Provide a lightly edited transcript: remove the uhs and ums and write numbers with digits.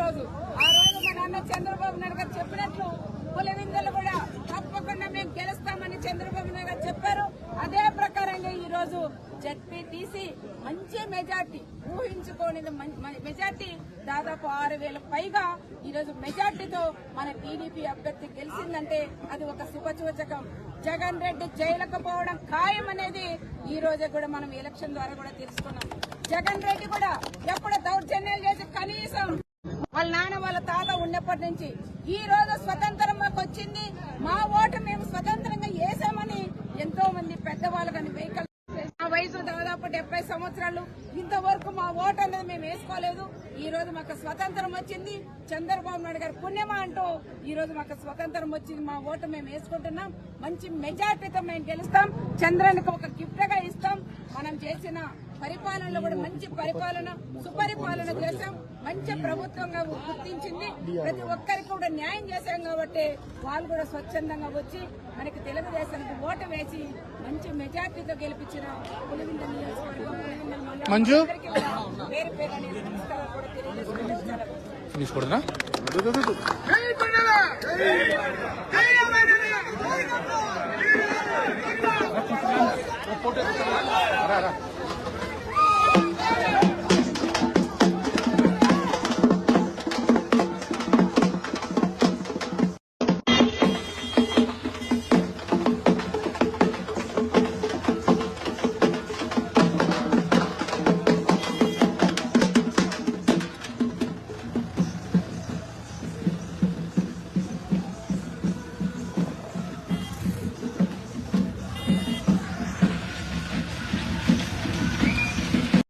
రోజు ఆ రోజు మా నాన్న చంద్రబాబు నాయుడు గారు చెప్పినట్లు పులివెందులు కూడా తప్పకుండా మేము గెలుస్తామని చంద్రబాబు నాయుడు గారు చెప్పారు. అదే ప్రకారంగా ఈ రోజు జడ్పీటీసీ మంచి మెజార్టీ ఊహించుకోని మెజార్టీ దాదాపు 6,000 పైగా ఈ రోజు మెజార్టీతో మన టీడీపీ అభ్యర్థి గెలిచిందంటే అది ఒక శుభసూచకం. జగన్ రెడ్డి జైలుకు పోవడం ఖాయం అనేది ఈ రోజే కూడా మనం ఎలక్షన్ ద్వారా కూడా తెలుసుకున్నాం. జగన్ రెడ్డి కూడా ఎప్పుడు దౌర్జన్యాలు చేసి కనీసం వాళ్ళ నాన్న వాళ్ళ తాత ఉన్నప్పటి నుంచి ఈ రోజు స్వతంత్రం మాకు వచ్చింది, మా ఓటు మేము స్వతంత్రంగా వేసామని ఎంతో మంది పెద్దవాళ్ళు కానీ వెహికల్ ఆ వయసు దాదాపు 70 సంవత్సరాలు ఇంతవరకు మా ఓటు అనేది మేము వేసుకోలేదు. ఈ రోజు మాకు స్వతంత్రం వచ్చింది, చంద్రబాబు నాయుడు గారి పుణ్యమా అంటూ ఈ రోజు మాకు స్వతంత్రం వచ్చింది, మా ఓటు మేము వేసుకుంటున్నాం. మంచి మెజార్టీతో మేము గెలుస్తాం. చంద్రునికి ఒక గిఫ్ట్ గా ఇస్తాం. మనం చేసిన పరిపాలనలో కూడా మంచి పరిపాలన, సుపరిపాలన చేశాం. మంచి ప్రభుత్వంగా గుర్తించింది. ప్రతి ఒక్కరికి కూడా న్యాయం చేశాం కాబట్టి వాళ్ళు కూడా స్వచ్ఛందంగా వచ్చి మనకి తెలుగుదేశానికి ఓటు వేసి మంచి మెజార్టీతో గెలిపించిన పులివెందుల నియోజకవర్గం పేరు పేరు అనేది నమస్కారాలు కూడా తెలియజేసుకుంటూ